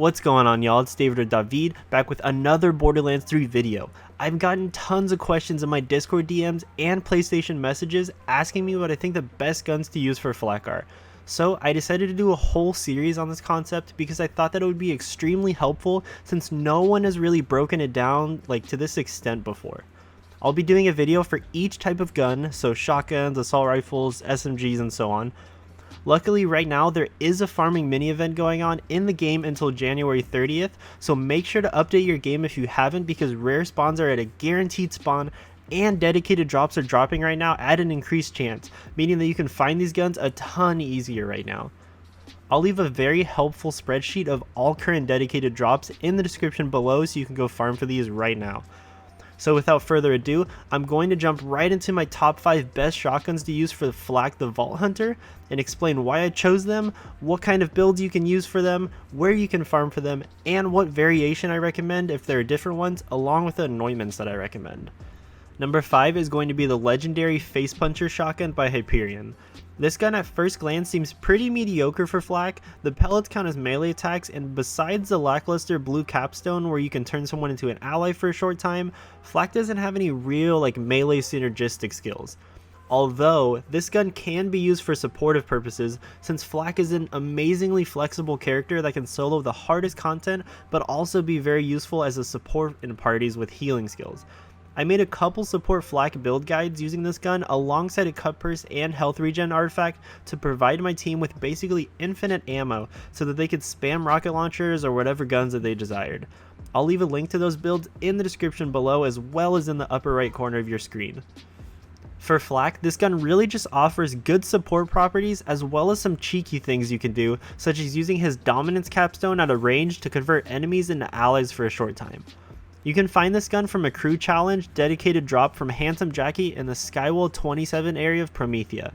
What's going on, y'all? It's David or Dawhveed back with another Borderlands 3 video. I've gotten tons of questions in my Discord DMs and PlayStation messages asking me what I think the best guns to use for flak are. So I decided to do a whole series on this concept because I thought that it would be extremely helpful since no one has really broken it down to this extent before. I'll be doing a video for each type of gun, so shotguns, assault rifles, SMGs, and so on. Luckily right now there is a farming mini event going on in the game until January 30th, so make sure to update your game if you haven't because rare spawns are at a guaranteed spawn and dedicated drops are dropping right now at an increased chance, meaning that you can find these guns a ton easier right now. I'll leave a very helpful spreadsheet of all current dedicated drops in the description below so you can go farm for these right now. So without further ado, I'm going to jump right into my top 5 best shotguns to use for the Flak the Vault Hunter and explain why I chose them, what kind of builds you can use for them, where you can farm for them, and what variation I recommend if there are different ones, along with the anointments that I recommend. Number 5 is going to be the legendary Face Puncher shotgun by Hyperion. This gun at first glance seems pretty mediocre for flak. The pellets count as melee attacks, and besides the lackluster blue capstone where you can turn someone into an ally for a short time, flak doesn't have any real melee synergistic skills. Although this gun can be used for supportive purposes since flak is an amazingly flexible character that can solo the hardest content but also be very useful as a support in parties with healing skills. I made a couple support flak build guides using this gun alongside a cut purse and health regen artifact to provide my team with basically infinite ammo so that they could spam rocket launchers or whatever guns that they desired. I'll leave a link to those builds in the description below as well as in the upper right corner of your screen. For flak, this gun really just offers good support properties as well as some cheeky things you can do, such as using his dominance capstone at a range to convert enemies into allies for a short time. You can find this gun from a crew challenge dedicated drop from Handsome Jackie in the Skywall 27 area of Promethea.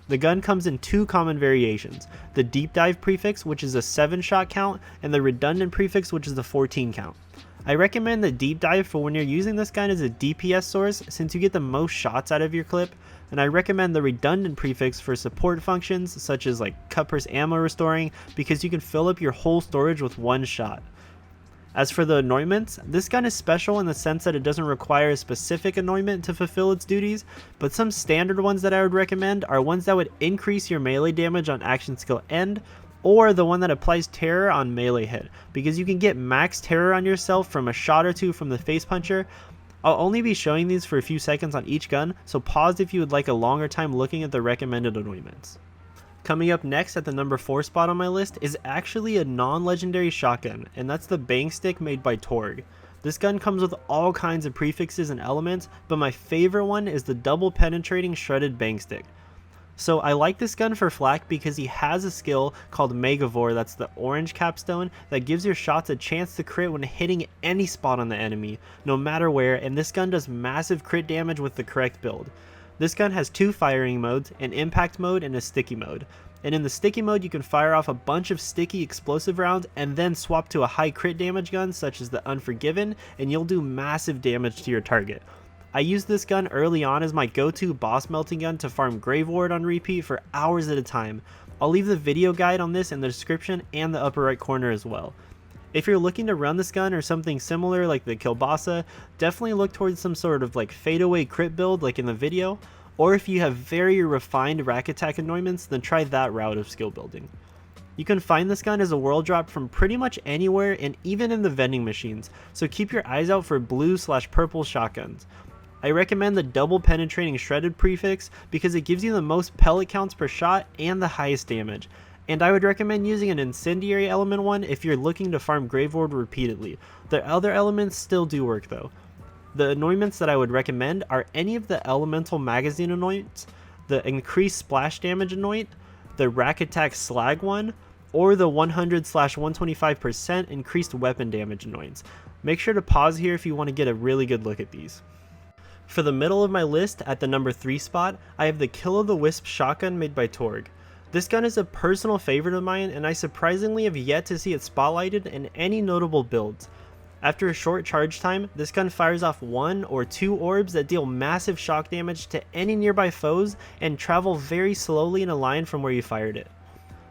The gun comes in 2 common variations, the deep dive prefix which is a 7 shot count and the redundant prefix which is the 14 count. I recommend the deep dive for when you're using this gun as a DPS source since you get the most shots out of your clip, and I recommend the redundant prefix for support functions such as cut purse ammo restoring because you can fill up your whole storage with one shot. As for the anointments, this gun is special in the sense that it doesn't require a specific anointment to fulfill its duties, but some standard ones that I would recommend are ones that would increase your melee damage on action skill end, or the one that applies terror on melee hit, because you can get max terror on yourself from a shot or 2 from the face puncher. I'll only be showing these for a few seconds on each gun, so pause if you would like a longer time looking at the recommended anointments. Coming up next at the number 4 spot on my list is actually a non-legendary shotgun, and that's the bang stick made by Torg. This gun comes with all kinds of prefixes and elements, but my favorite one is the double penetrating shredded bang stick. So I like this gun for flak because he has a skill called Megavore, that's the orange capstone, that gives your shots a chance to crit when hitting any spot on the enemy, no matter where, and this gun does massive crit damage with the correct build. This gun has 2 firing modes, an impact mode and a sticky mode. And in the sticky mode you can fire off a bunch of sticky explosive rounds and then swap to a high crit damage gun such as the Unforgiven and you'll do massive damage to your target. I used this gun early on as my go-to boss melting gun to farm Grave Ward on repeat for hours at a time. I'll leave the video guide on this in the description and the upper right corner as well. If you're looking to run this gun or something similar like the Kielbasa, definitely look towards some sort of fadeaway crit build like in the video, or if you have very refined rack attack anointments, then try that route of skill building. You can find this gun as a world drop from pretty much anywhere and even in the vending machines, so keep your eyes out for blue/purple shotguns. I recommend the double penetrating shredded prefix because it gives you the most pellet counts per shot and the highest damage. And I would recommend using an incendiary element one if you're looking to farm Grave Ward repeatedly. The other elements still do work though. The anointments that I would recommend are any of the elemental magazine anoints, the increased splash damage anoint, the rack attack slag one, or the 100/125% increased weapon damage anoints. Make sure to pause here if you want to get a really good look at these. For the middle of my list at the number 3 spot, I have the Kill-o-the-Wisp shotgun made by Torg. This gun is a personal favorite of mine and I surprisingly have yet to see it spotlighted in any notable builds. After a short charge time, this gun fires off 1 or 2 orbs that deal massive shock damage to any nearby foes and travel very slowly in a line from where you fired it.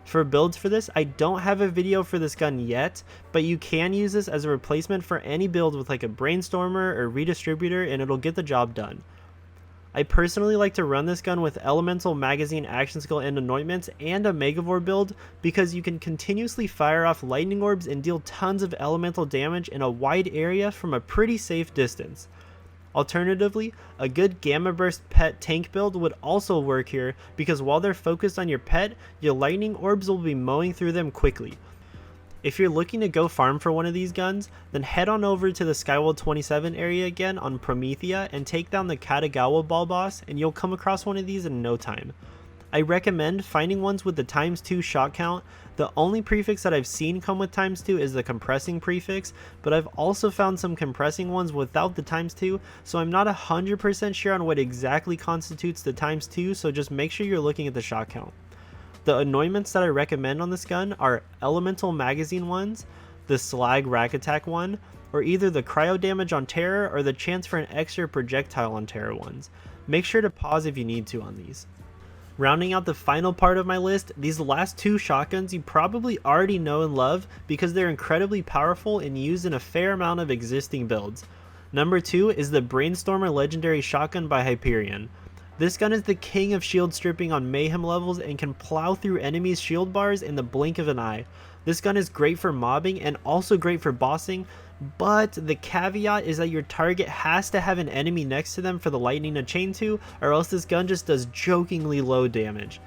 For builds for this, I don't have a video for this gun yet, but you can use this as a replacement for any build with like a brainstormer or redistributor, and it'll get the job done. I personally like to run this gun with elemental magazine action skill and anointments and a megavore build because you can continuously fire off lightning orbs and deal tons of elemental damage in a wide area from a pretty safe distance. Alternatively, a good Gamma Burst pet tank build would also work here because while they're focused on your pet, your lightning orbs will be mowing through them quickly. If you're looking to go farm for one of these guns, then head on over to the Skywell 27 area again on Promethea and take down the Katagawa ball boss, and you'll come across one of these in no time. I recommend finding ones with the ×2 shot count. The only prefix that I've seen come with ×2 is the compressing prefix, but I've also found some compressing ones without the ×2, so I'm not 100% sure on what exactly constitutes the ×2, so just make sure you're looking at the shot count. The anointments that I recommend on this gun are elemental magazine ones, the slag rack attack one, or either the cryo damage on terror or the chance for an extra projectile on terror ones. Make sure to pause if you need to on these. Rounding out the final part of my list, these last two shotguns you probably already know and love because they're incredibly powerful and used in a fair amount of existing builds. Number 2 is the Brainstormer Legendary Shotgun by Hyperion. This gun is the king of shield stripping on mayhem levels and can plow through enemies' shield bars in the blink of an eye. This gun is great for mobbing and also great for bossing, but the caveat is that your target has to have an enemy next to them for the lightning to chain to, or else this gun just does jokingly low damage.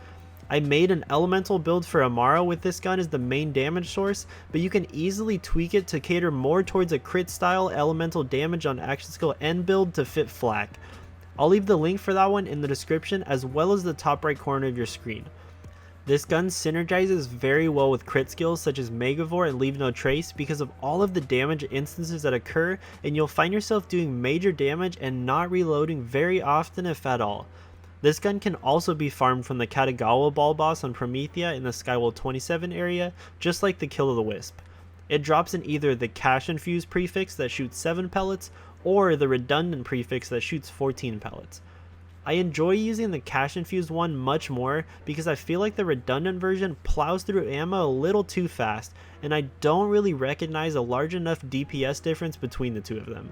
I made an elemental build for Amara with this gun as the main damage source, but you can easily tweak it to cater more towards a crit style elemental damage on action skill N build to fit flak. I'll leave the link for that one in the description as well as the top right corner of your screen. This gun synergizes very well with crit skills such as Megavore and Leave No Trace because of all of the damage instances that occur, and you'll find yourself doing major damage and not reloading very often if at all. This gun can also be farmed from the Katagawa ball boss on Promethea in the Skywell 27 area, just like the Kill of the Wisp. It drops in either the cash infused prefix that shoots 7 pellets or the redundant prefix that shoots 14 pellets. I enjoy using the cash infused one much more because I feel like the redundant version plows through ammo a little too fast, and I don't really recognize a large enough DPS difference between the two of them.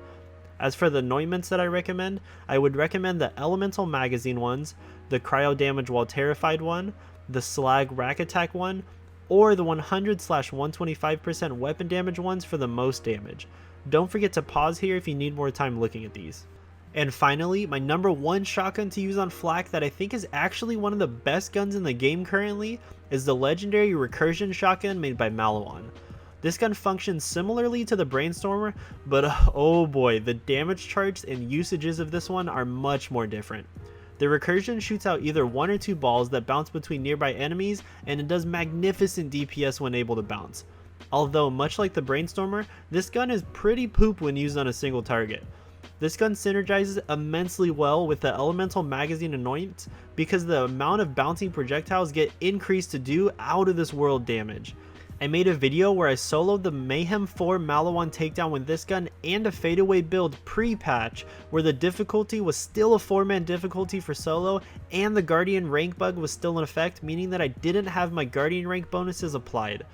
As for the anointments that I recommend, I would recommend the elemental magazine ones, the cryo damage while terrified one, the slag rack attack one, or the 100/125% weapon damage ones for the most damage. Don't forget to pause here if you need more time looking at these. And finally, my number 1 shotgun to use on flak that I think is actually one of the best guns in the game currently is the legendary recursion shotgun made by Maliwan. This gun functions similarly to the Brainstormer, but oh boy, the damage charts and usages of this one are much more different. The recursion shoots out either 1 or 2 balls that bounce between nearby enemies, and it does magnificent DPS when able to bounce. Although much like the Brainstormer, this gun is pretty poop when used on a single target. This gun synergizes immensely well with the elemental magazine anoint because the amount of bouncing projectiles get increased to do out of this world damage. I made a video where I soloed the Mayhem 4 Maliwan takedown with this gun and a fadeaway build pre-patch where the difficulty was still a 4-man difficulty for solo and the Guardian rank bug was still in effect, meaning that I didn't have my Guardian rank bonuses applied.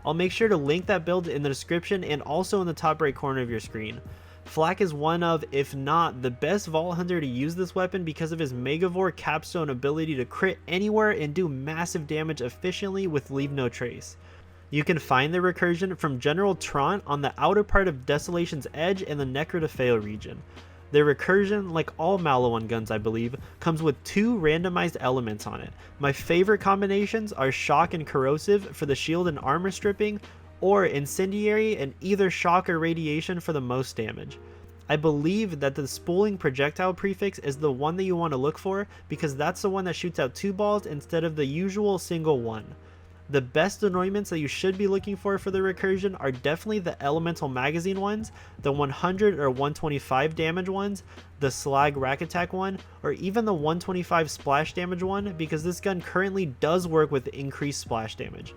I'll make sure to link that build in the description and also in the top right corner of your screen. Flak is one of, if not the best Vault Hunter to use this weapon because of his Megavore capstone ability to crit anywhere and do massive damage efficiently with Leave No Trace. You can find the recursion from General Trant on the outer part of Desolation's Edge and the Necro to Fail region. The recursion, like all Maliwan guns I believe, comes with 2 randomized elements on it. My favorite combinations are Shock and Corrosive for the shield and armor stripping, or Incendiary and either Shock or Radiation for the most damage. I believe that the spooling projectile prefix is the one that you want to look for because that's the one that shoots out 2 balls instead of the usual single one. The best anointments that you should be looking for the recursion are definitely the elemental magazine ones, the 100 or 125 damage ones, the slag rack attack one, or even the 125 splash damage one because this gun currently does work with increased splash damage.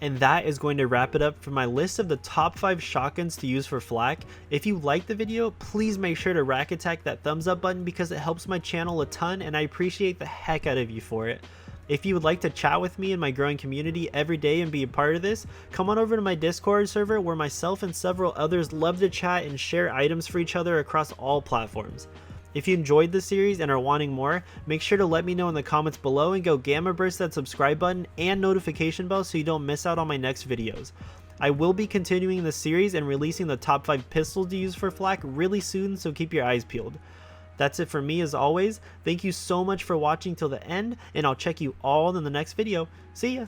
And that is going to wrap it up for my list of the top 5 shotguns to use for flak. If you liked the video, please make sure to rack attack that thumbs up button because it helps my channel a ton and I appreciate the heck out of you for it. If you would like to chat with me and my growing community every day and be a part of this, come on over to my Discord server where myself and several others love to chat and share items for each other across all platforms. If you enjoyed this series and are wanting more, make sure to let me know in the comments below and go gamma burst that subscribe button and notification bell so you don't miss out on my next videos. I will be continuing the series and releasing the top 5 pistols to use for flak really soon, so keep your eyes peeled. That's it for me as always. Thank you so much for watching till the end, and I'll check you all in the next video. See ya!